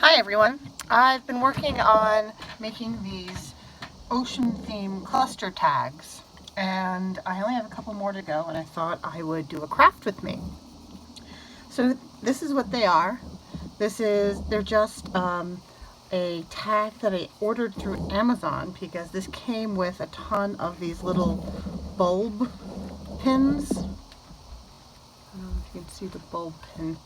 Hi everyone. I've been working on making these ocean theme cluster tags and I only have a couple more to go and I thought I would do a craft with me. So this is what they are. They're just a tag that I ordered through Amazon because this came with a ton of these little bulb pins. I don't know if you can see the bulb pin.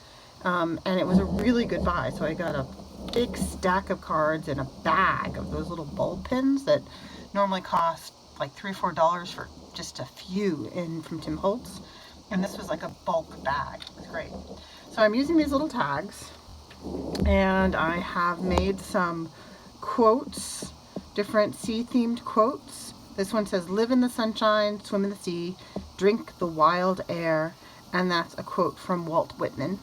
And it was a really good buy, so I got a big stack of cards and a bag of those little bulb pins that normally cost like $3 or $4 for just a few from Tim Holtz, and this was like a bulk bag. It was great. So I'm using these little tags, and I have made some quotes, different sea-themed quotes. This one says, "Live in the sunshine, swim in the sea, drink the wild air," and that's a quote from Walt Whitman.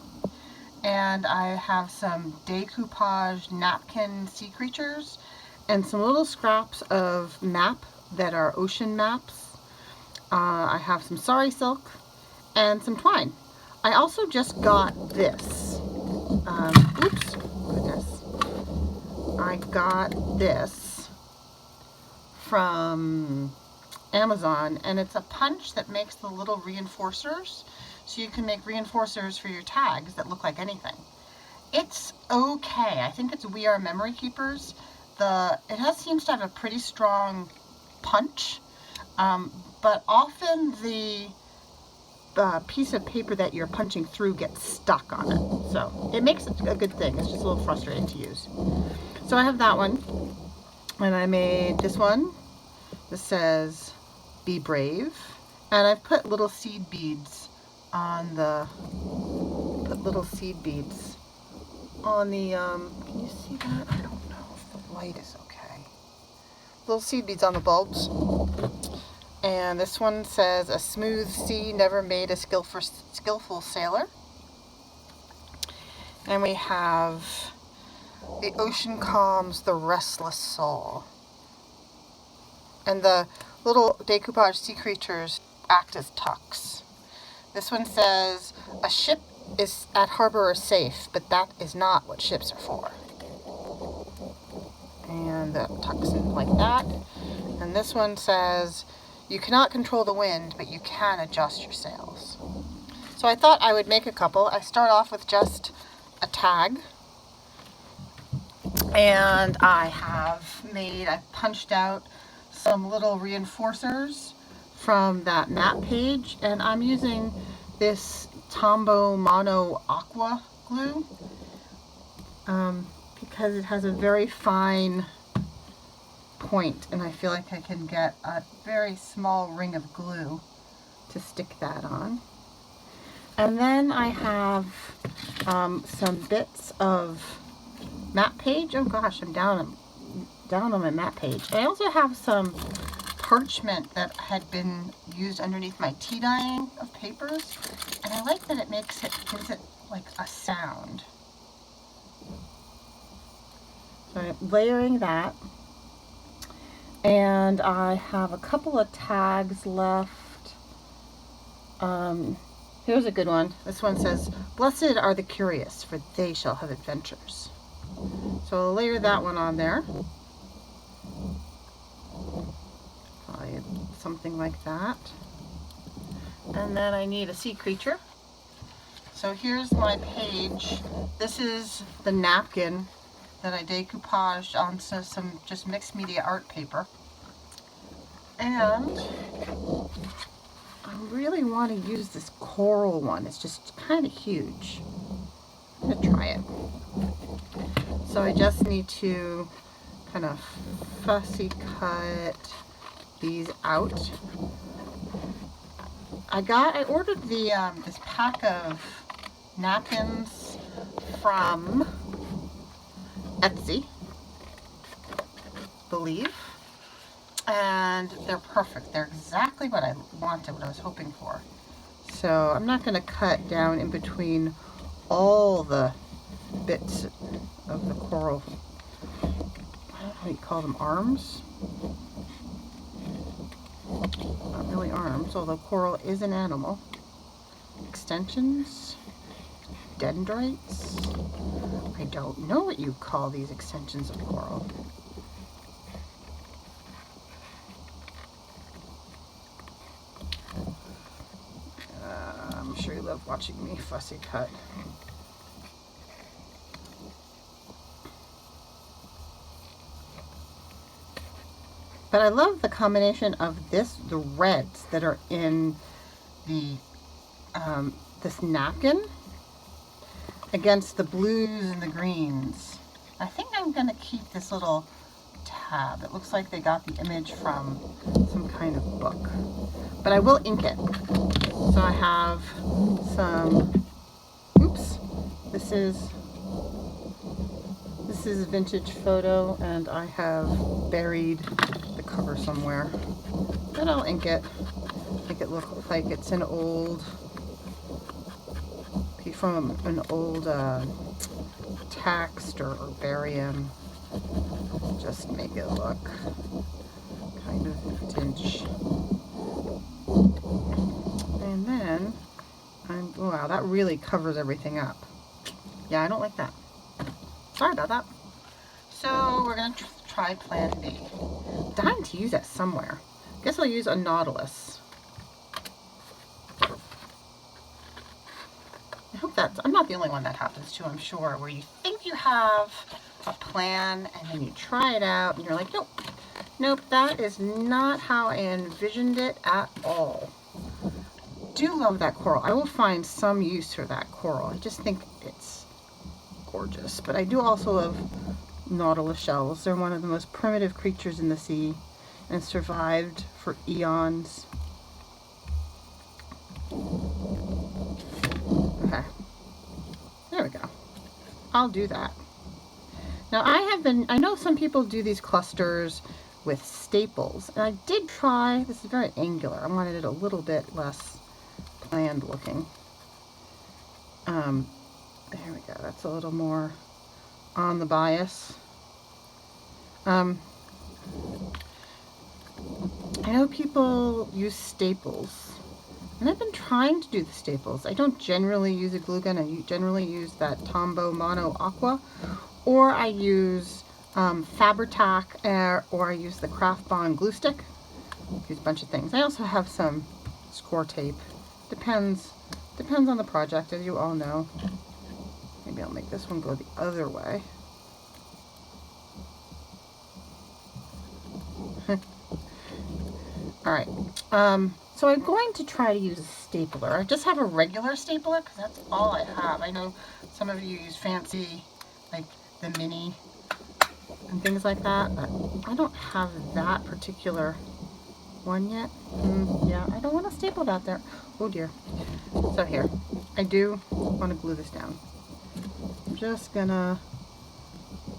And I have some decoupage napkin sea creatures and some little scraps of map that are ocean maps. I have some sari silk and some twine. I also just got this. Oops, goodness. I got this from Amazon, and it's a punch that makes the little reinforcers, so you can make reinforcers for your tags that look like anything. It's okay. I think it's We Are Memory Keepers. It seems to have a pretty strong punch, but often the piece of paper that you're punching through gets stuck on it. So it makes it a good thing. It's just a little frustrating to use. So I have that one, and I made this one. This says, "Be brave," and I've put little seed beads on the, can you see that? I don't know if the light is okay. Little seed beads on the bulbs. And this one says, "A smooth sea never made a skillful sailor." And we have, "The ocean calms the restless soul." And the little decoupage sea creatures act as tucks. This one says, "A ship is at harbor or safe, but that is not what ships are for." And the tucks in like that. And this one says, "You cannot control the wind, but you can adjust your sails." So I thought I would make a couple. I start off with just a tag. And I punched out some little reinforcers from that map page, and I'm using this Tombow Mono Aqua glue because it has a very fine point, and I feel like I can get a very small ring of glue to stick that on. And then I have some bits of map page. Oh gosh, I'm down on my map page. I also have some parchment that had been used underneath my tea dyeing of papers, and I like that it gives it like a sound. So I'm layering that, and I have a couple of tags left. Here's a good one. This one says, "Blessed are the curious, for they shall have adventures." So I'll layer that one on there. Probably something like that. And then I need a sea creature. So here's my page. This is the napkin that I decoupaged onto some just mixed media art paper. And I really want to use this coral one. It's just kind of huge. I'm going to try it. So I just need to kind of fussy cut these out. I ordered this pack of napkins from Etsy, I believe, and they're perfect. They're exactly what I wanted, what I was hoping for. So I'm not going to cut down in between all the bits of the coral. I don't know how you call them, arms? Not really arms, although coral is an animal. Extensions, dendrites. I don't know what you call these extensions of coral. I'm sure you love watching me fussy cut. But I love the combination of the reds that are in the this napkin against the blues and the greens. I think I'm going to keep this little tab. It looks like they got the image from some kind of book. But I will ink it. So I have some, oops, this is a vintage photo and I have buried the cover somewhere. But I'll ink it, make it look like it's an old, from an old text or herbarium. Just make it look kind of vintage. And then, wow, that really covers everything up. Yeah, I don't like that. Sorry about that. So we're going to try Plan B. I'm dying to use that somewhere. Guess I'll use a Nautilus. I hope I'm not the only one that happens to, I'm sure, where you think you have a plan and then you try it out and you're like, nope, nope, that is not how I envisioned it at all. Do love that coral. I will find some use for that coral. I just think it's gorgeous. But I do also love Nautilus shells. They're one of the most primitive creatures in the sea and survived for eons. Okay, there we go. I'll do that. Now I know some people do these clusters with staples, and I did try. This is very angular. I wanted it a little bit less planned looking. There we go. That's a little more on the bias. I know people use staples, and I've been trying to do the staples. I don't generally use a glue gun. I generally use that Tombow Mono Aqua, or I use Fabri-Tac, or I use the Craft Bond glue stick. Use a bunch of things. I also have some score tape. Depends on the project, as you all know. Maybe I'll make this one go the other way. Alright, so I'm going to try to use a stapler. I just have a regular stapler because that's all I have. I know some of you use fancy, like the mini and things like that, but I don't have that particular one yet. Yeah, I don't want to staple that there. Oh dear. So here, I do want to glue this down. I'm just gonna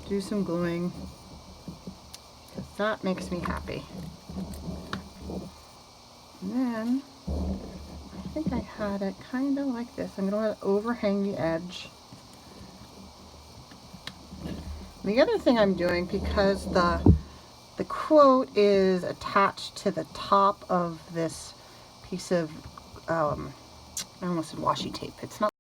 do some gluing because that makes me happy. And then I think I had it kind of like this. I'm going to let it overhang the edge. And the other thing I'm doing, because the quote is attached to the top of this piece of, I almost said washi tape. It's not